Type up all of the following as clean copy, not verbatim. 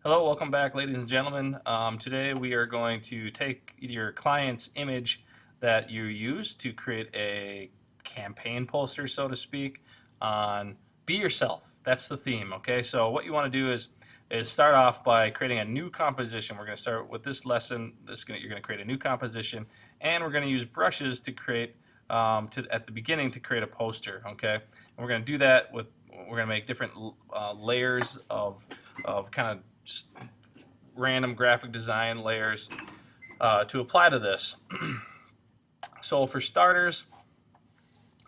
Hello, welcome back, ladies and gentlemen. Today we are going to take your client's image that you use to create a campaign poster, so to speak, on Be Yourself. That's the theme, okay? So what you want to do is start off by creating a new composition. We're going to start with this lesson. You're going to create a new composition, and we're going to use brushes to create at the beginning to create a poster, okay? And we're going to do that with we're going to make different layers of kind of just random graphic design layers to apply to this. So for starters,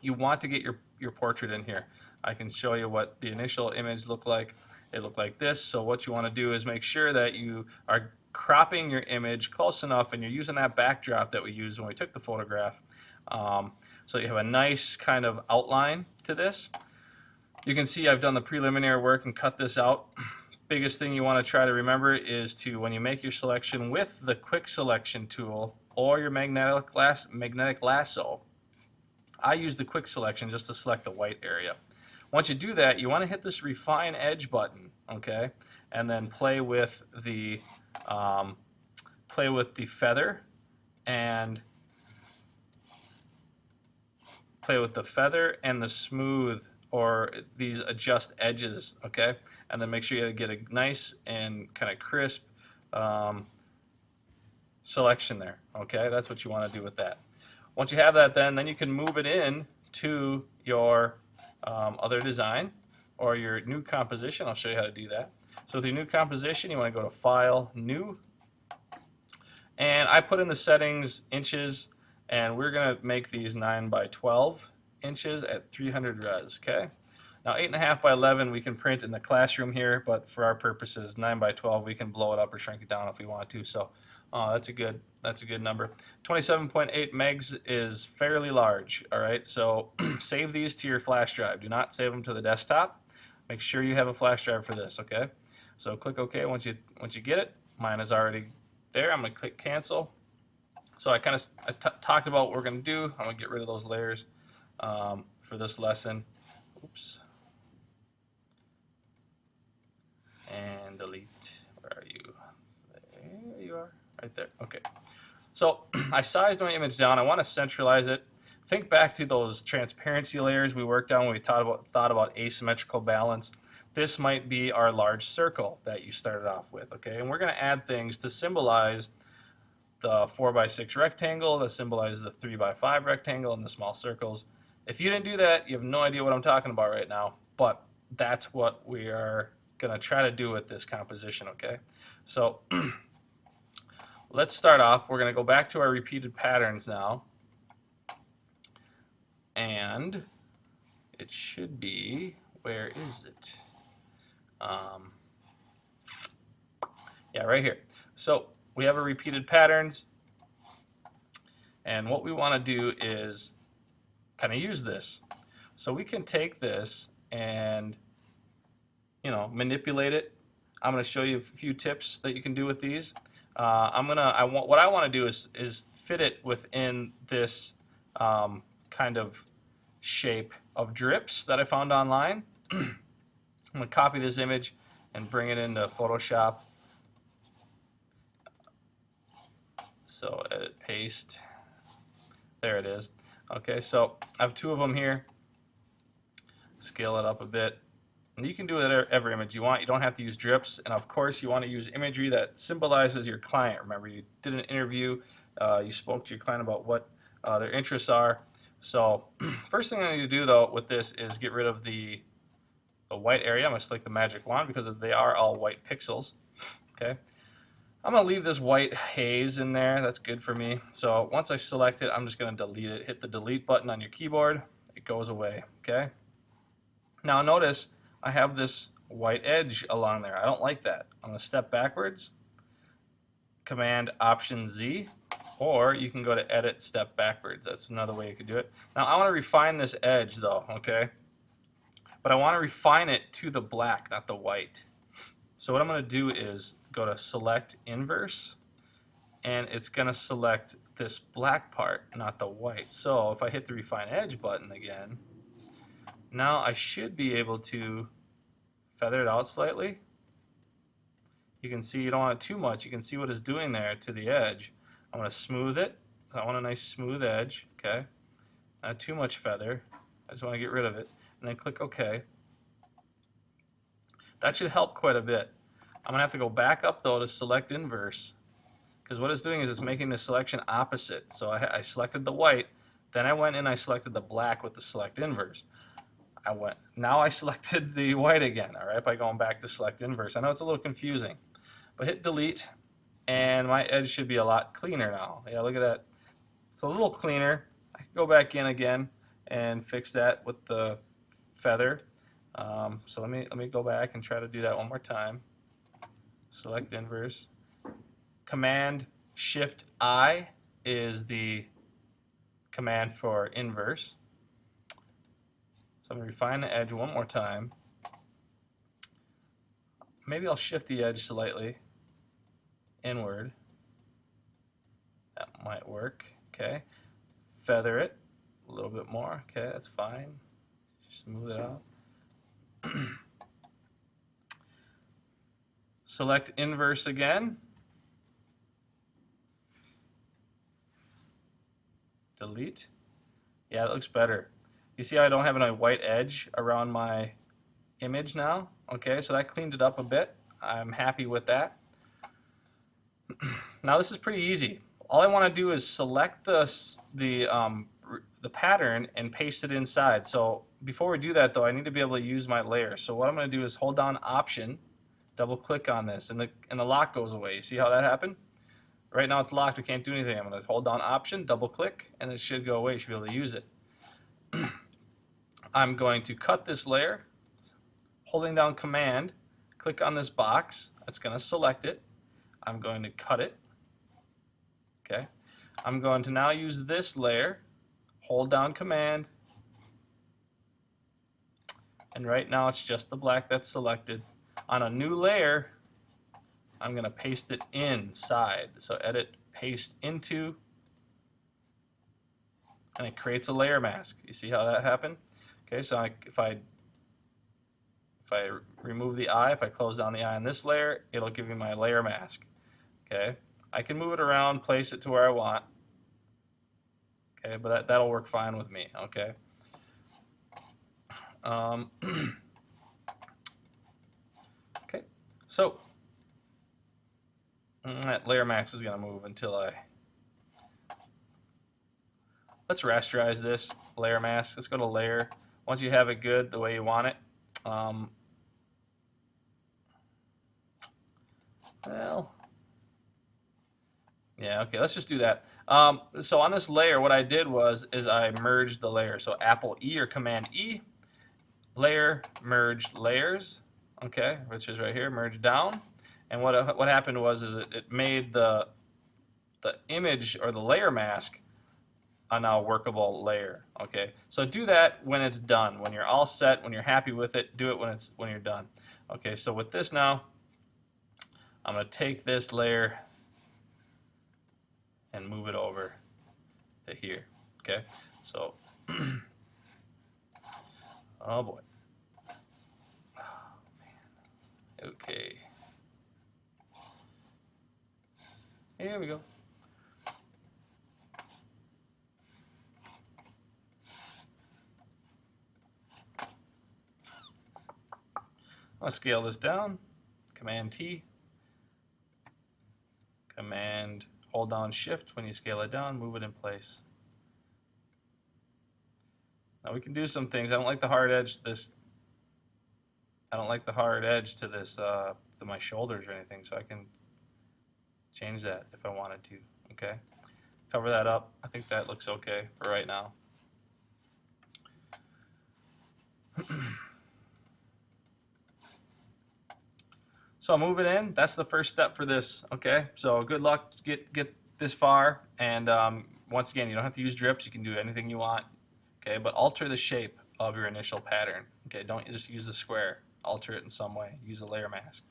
you want to get your portrait in here. I can show you what the initial image looked like. It looked like this. So what you want to do is make sure that you are cropping your image close enough and you're using that backdrop that we used when we took the photograph. So you have a nice kind of outline to this. You can see I've done the preliminary work and cut this out. Biggest thing you want to try to remember is to, when you make your selection with the quick selection tool or your magnetic lasso, I use the quick selection just to select the white area. Once you do that, you want to hit this refine edge button, okay, and then play with the feather and the smooth, or these adjust edges, okay? And then make sure you get a nice and kind of crisp selection there, okay? That's what you want to do with that. Once you have that, then you can move it in to your other design or your new composition. I'll show you how to do that. So with your new composition, you want to go to File, New, and I put in the settings inches, and we're going to make these 9 by 12 inches at 300 res, okay? Now 8.5 by 11 we can print in the classroom here, but for our purposes 9 by 12 we can blow it up or shrink it down if we want to. So that's a good number. 27.8 megs is fairly large, all right? So save these to your flash drive. Do not save them to the desktop. Make sure you have a flash drive for this, okay? So click OK once you get it. Mine is already there. I'm going to click cancel. So I talked about what we're going to do. I'm going to get rid of those layers for this lesson. Oops. And delete. Where are you? There you are. Right there. Okay. So I sized my image down. I want to centralize it. Think back to those transparency layers we worked on when we thought about asymmetrical balance. This might be our large circle that you started off with, okay? And we're going to add things to symbolize the 4 by 6 rectangle, that symbolizes the 3 by 5 rectangle, and the small circles. If you didn't do that, you have no idea what I'm talking about right now, but that's what we are going to try to do with this composition, okay? So let's start off. We're going to go back to our repeated patterns now, and it should be, where is it? Yeah, right here. So we have our repeated patterns, and what we want to do is kind of use this. So we can take this and manipulate it. I'm going to show you a few tips that you can do with these. What I want to do is fit it within this kind of shape of drips that I found online. I'm going to copy this image and bring it into Photoshop. So edit, paste. There it is. Okay, so I have 2 of them here. Scale it up a bit. And you can do it with every image you want. You don't have to use drips. And of course, you want to use imagery that symbolizes your client. Remember, you did an interview. You spoke to your client about what their interests are. So first thing I need to do, though, with this is get rid of the white area. I'm going to select the magic wand because they are all white pixels. Okay. I'm going to leave this white haze in there. That's good for me. So once I select it, I'm just going to delete it. Hit the delete button on your keyboard. It goes away. Okay. Now notice I have this white edge along there. I don't like that. I'm going to step backwards. Command Option Z, or you can go to Edit, Step Backwards. That's another way you could do it. Now I want to refine this edge though, okay? But I want to refine it to the black, not the white. So what I'm going to do is go to Select Inverse, and it's going to select this black part, not the white. So if I hit the Refine Edge button again, now I should be able to feather it out slightly. You can see you don't want it too much. You can see what it's doing there to the edge. I'm going to smooth it. I want a nice smooth edge, okay? Not too much feather. I just want to get rid of it. And then click OK. That should help quite a bit. I'm going to have to go back up though to select inverse, because what it's doing is it's making the selection opposite. So I selected the white, then I went and I selected the black with the select inverse. Now I selected the white again, all right, by going back to select inverse. I know it's a little confusing, but hit delete and my edge should be a lot cleaner now. Yeah, look at that. It's a little cleaner. I can go back in again and fix that with the feather. So let me go back and try to do that one more time. Select inverse. Command Shift I is the command for inverse. So I'm going to refine the edge one more time. Maybe I'll shift the edge slightly inward. That might work. Okay. Feather it a little bit more. Okay, that's fine. Smooth it out. Select inverse again. Delete. Yeah, it looks better. You see how I don't have any white edge around my image now? Okay, so that cleaned it up a bit. I'm happy with that. Now this is pretty easy. All I want to do is select the pattern and paste it inside. So before we do that though, I need to be able to use my layer. So what I'm going to do is hold down Option, double click on this, and the lock goes away. You see how that happened? Right now it's locked, we can't do anything. I'm going to hold down Option, double click, and it should go away. You should be able to use it. I'm going to cut this layer, holding down Command, click on this box, that's going to select it. I'm going to cut it. Okay. I'm going to now use this layer, hold down Command, and right now it's just the black that's selected. On a new layer, I'm going to paste it inside. So edit, paste into, and it creates a layer mask. You see how that happened? Okay, so if I remove the eye, if I close down the eye on this layer, it'll give me my layer mask. Okay, I can move it around, place it to where I want. Okay, but that'll work fine with me. Okay. Okay, so that layer mask is going to move until let's rasterize this layer mask. Let's go to layer. Once you have it good the way you want it, well, yeah, okay, let's just do that. So on this layer, what I did is I merged the layer. So Apple E or Command E, layer, merge layers, okay, which is right here, merge down. And what happened was it made the image or the layer mask a now workable layer. Okay, so do that when it's done, when you're all set, when you're happy with it. Do it when you're done. Okay, so with this now, I'm going to take this layer and move it over to here. Okay, so oh boy. Oh man. Okay. Here we go. I'll scale this down. Command T. Command hold down Shift when you scale it down, move it in place. Now we can do some things. I don't like the hard edge to this. I don't like the hard edge to this to my shoulders or anything, so I can change that if I wanted to. Okay, cover that up. I think that looks okay for right now. So I'll move it in. That's the first step for this. Okay, so good luck. Get this far, and once again, you don't have to use drips. You can do anything you want. Okay, but alter the shape of your initial pattern. Okay, don't just use the square. Alter it in some way. Use a layer mask.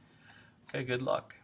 Okay, good luck.